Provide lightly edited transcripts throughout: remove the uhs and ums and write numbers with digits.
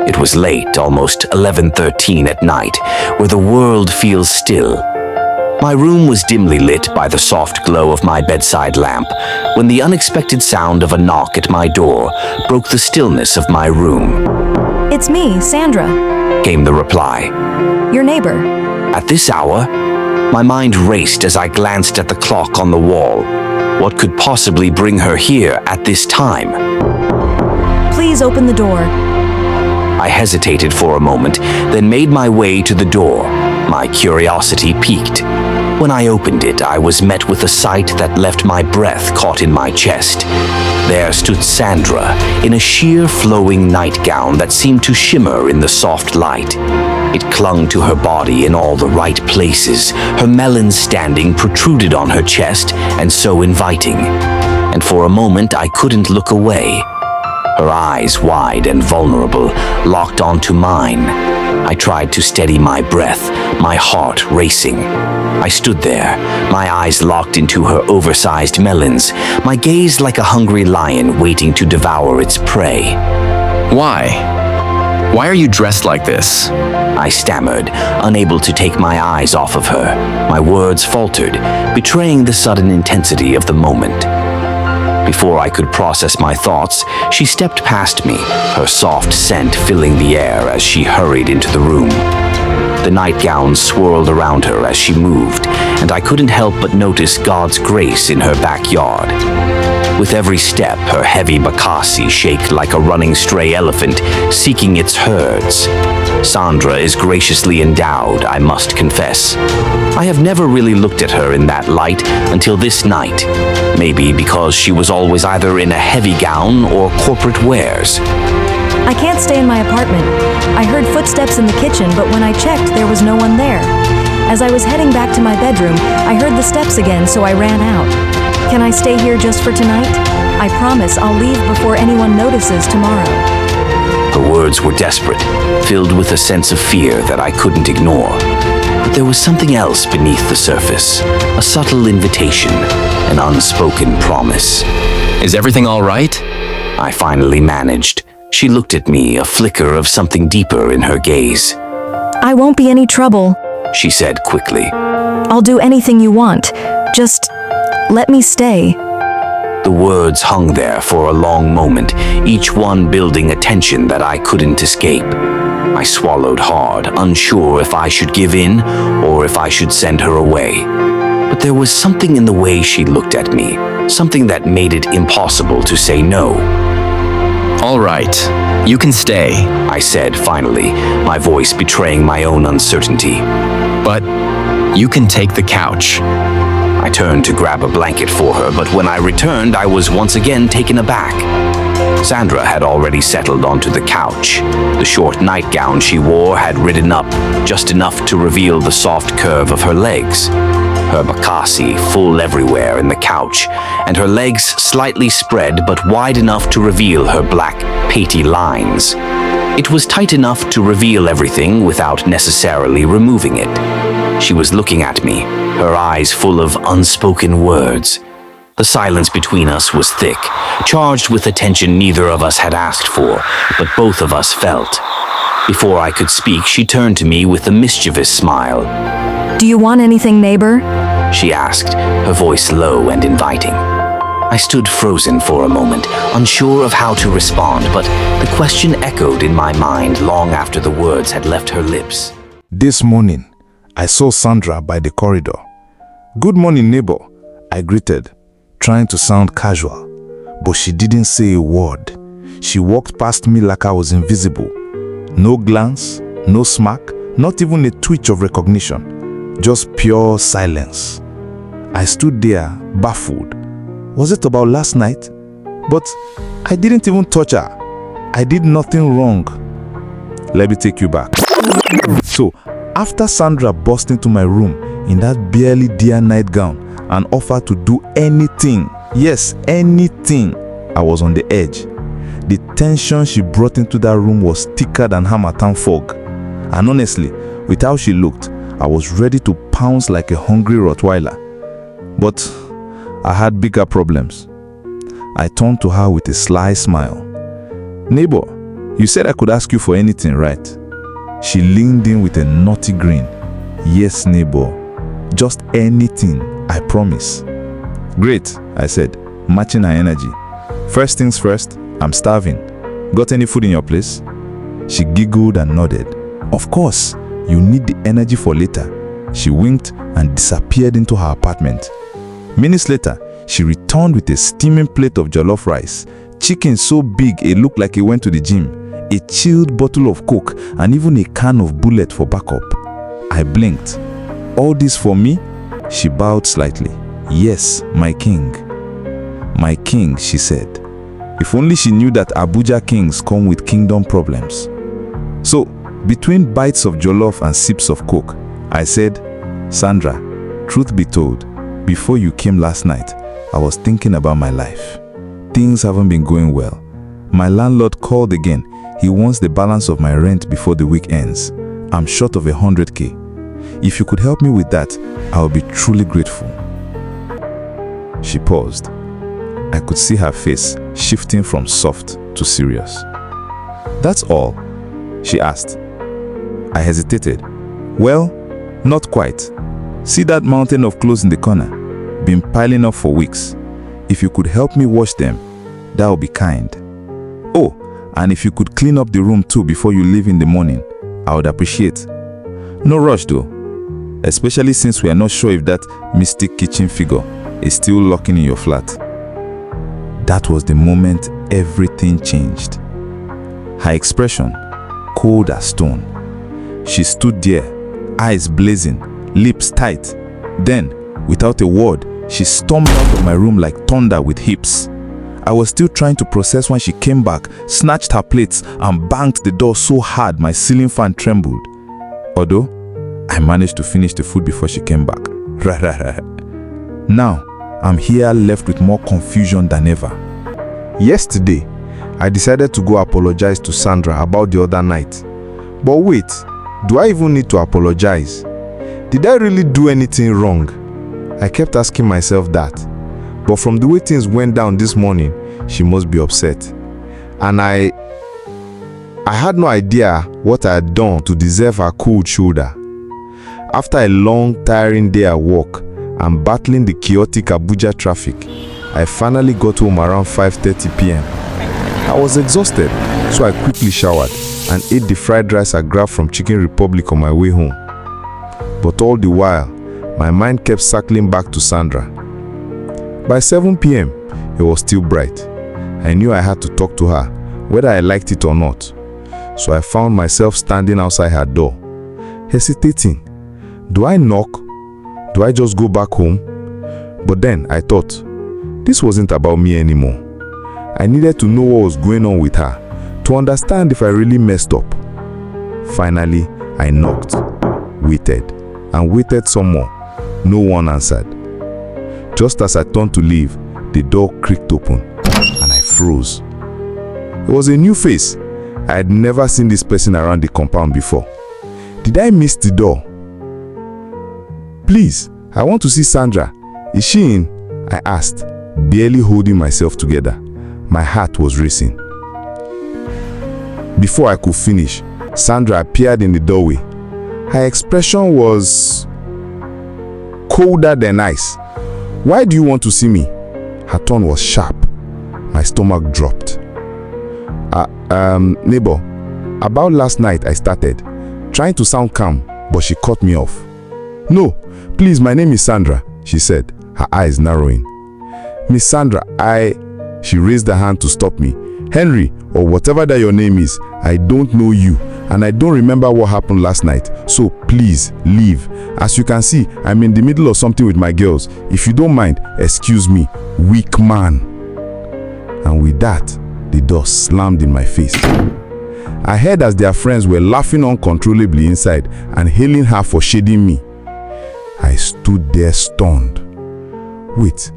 It was late, almost 11:13 at night, where the world feels still. My room was dimly lit by the soft glow of my bedside lamp when the unexpected sound of a knock at my door broke the stillness of my room. "It's me, Sandra," came the reply. "your neighbor." At this hour, my mind raced as I glanced at the clock on the wall. What could possibly bring her here at this time? "Please open the door." I hesitated for a moment, then made my way to the door. My curiosity piqued. When I opened it, I was met with a sight that left my breath caught in my chest. There stood Sandra in a sheer flowing nightgown that seemed to shimmer in the soft light. It clung to her body in all the right places, her melon standing protruded on her chest and so inviting. And for a moment I couldn't look away. Her eyes, wide and vulnerable, locked onto mine. I tried to steady my breath, my heart racing. I stood there, my eyes locked into her oversized melons, my gaze like a hungry lion waiting to devour its prey. Why? Why are you dressed like this? I stammered, unable to take my eyes off of her. My words faltered, betraying the sudden intensity of the moment. Before I could process my thoughts, she stepped past me, her soft scent filling the air as she hurried into the room. The nightgown swirled around her as she moved, and I couldn't help but notice God's grace in her backyard. With every step, her heavy bakassi shaked like a running stray elephant, seeking its herds. Sandra is graciously endowed, I must confess. I have never really looked at her in that light until this night, maybe because she was always either in a heavy gown or corporate wares. "I can't stay in my apartment. I heard footsteps in the kitchen, but when I checked, there was no one there. As I was heading back to my bedroom, I heard the steps again, so I ran out. Can I stay here just for tonight? I promise I'll leave before anyone notices tomorrow." Her words were desperate, filled with a sense of fear that I couldn't ignore. But there was something else beneath the surface, a subtle invitation, an unspoken promise. Is everything all right? I finally managed. She looked at me, a flicker of something deeper in her gaze. "I won't be any trouble," she said quickly. "I'll do anything you want. Just let me stay." The words hung there for a long moment, each one building a tension that I couldn't escape. I swallowed hard, unsure if I should give in or if I should send her away. But there was something in the way she looked at me, something that made it impossible to say no. All right, you can stay. I said finally, my voice betraying my own uncertainty. But you can take the couch. I turned to grab a blanket for her, but when I returned, I was once again taken aback. Sandra had already settled onto the couch. The short nightgown she wore had ridden up, just enough to reveal the soft curve of her legs. Her bakassi full everywhere in the couch, and her legs slightly spread but wide enough to reveal her black, patey lines. It was tight enough to reveal everything without necessarily removing it. She was looking at me, her eyes full of unspoken words. The silence between us was thick, charged with a tension neither of us had asked for, but both of us felt. Before I could speak, she turned to me with a mischievous smile. "Do you want anything, neighbor?" she asked, her voice low and inviting. I stood frozen for a moment, unsure of how to respond, but the question echoed in my mind long after the words had left her lips. This morning, I saw Sandra by the corridor. "Good morning, neighbor," I greeted, trying to sound casual, but she didn't say a word. She walked past me like I was invisible. No glance, no smack, not even a twitch of recognition, just pure silence. I stood there, baffled. Was it about last night? But I didn't even touch her. I did nothing wrong. Let me take you back. So, after Sandra burst into my room in that barely dear nightgown and offered to do anything, yes, anything, I was on the edge. The tension she brought into that room was thicker than Harmattan fog. And honestly, with how she looked, I was ready to pounce like a hungry Rottweiler. But I had bigger problems. I turned to her with a sly smile. "Neighbor, You said I could ask you for anything, right? She leaned in with a naughty grin. Yes, neighbor. Just anything, I promise. Great, I said, matching her energy. First things first, I'm starving. Got any food in your place? She giggled and nodded. Of course, you need the energy for later. She winked and disappeared into her apartment. Minutes later, she returned with a steaming plate of jollof rice, chicken so big it looked like it went to the gym, a chilled bottle of Coke, and even a can of bullet for backup. I blinked. All this for me? She bowed slightly. Yes, my king. My king, she said. If only she knew that Abuja kings come with kingdom problems. So, between bites of jollof and sips of Coke, I said, Sandra, truth be told, before you came last night, I was thinking about my life. Things haven't been going well. My landlord called again. He wants the balance of my rent before the week ends. I'm short of 100K. If you could help me with that, I would be truly grateful. She paused. I could see her face shifting from soft to serious. That's all? She asked. I hesitated. Well, not quite. See that mountain of clothes in the corner? Been piling up for weeks. If you could help me wash them, that would be kind. Oh, and if you could clean up the room too before you leave in the morning, I would appreciate. No rush though, especially since we are not sure if that mystic kitchen figure is still lurking in your flat. That was the moment everything changed. Her expression, cold as stone. She stood there, eyes blazing, lips tight. Then, without a word, she stormed out of my room like thunder with hips. I was still trying to process when she came back, snatched her plates, and banged the door so hard my ceiling fan trembled. Although, I managed to finish the food before she came back. Now, I'm here left with more confusion than ever. Yesterday, I decided to go apologize to Sandra about the other night. But wait, do I even need to apologize? Did I really do anything wrong? I kept asking myself that. But from the way things went down this morning, she must be upset. And I had no idea what I had done to deserve her cold shoulder. After a long, tiring day at work and battling the chaotic Abuja traffic, I finally got home around 5:30 p.m. I was exhausted, so I quickly showered and ate the fried rice I grabbed from Chicken Republic on my way home. But all the while, my mind kept circling back to Sandra. By 7 p.m., it was still bright. I knew I had to talk to her, whether I liked it or not. So I found myself standing outside her door, hesitating. Do I knock? Do I just go back home? But then I thought, this wasn't about me anymore. I needed to know what was going on with her, to understand if I really messed up. Finally, I knocked, waited, and waited some more. No one answered. Just as I turned to leave, the door creaked open, and I froze. It was a new face. I had never seen this person around the compound before. Did I miss the door? Please, I want to see Sandra. Is she in? I asked, barely holding myself together. My heart was racing. Before I could finish, Sandra appeared in the doorway. Her expression was colder than ice. Why do you want to see me? Her tone was sharp. My stomach dropped. Neighbor, about last night I started, trying to sound calm, but she cut me off. No, please, my name is Sandra, she said, her eyes narrowing. Miss Sandra, She raised her hand to stop me. Henry, or whatever that your name is, I don't know you, and I don't remember what happened last night, so please, leave. As you can see, I'm in the middle of something with my girls. If you don't mind, excuse me, weak man. And with that, the door slammed in my face. I heard as their friends were laughing uncontrollably inside and hailing her for shading me. I stood there stunned. Wait,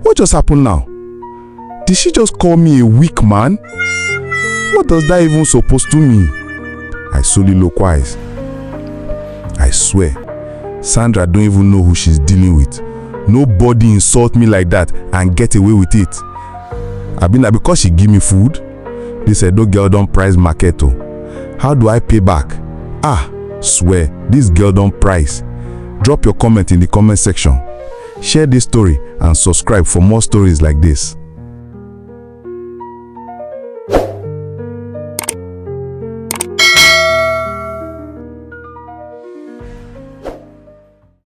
what just happened now? Did she just call me a weak man? What does that even supposed to mean? I soliloquized. I swear, Sandra don't even know who she's dealing with. Nobody insult me like that and get away with it. Abina, because she give me food? This Edo girl don price market o. How do I pay back? Ah, swear, this girl don price. Drop your comment in the comment section. Share this story and subscribe for more stories like this.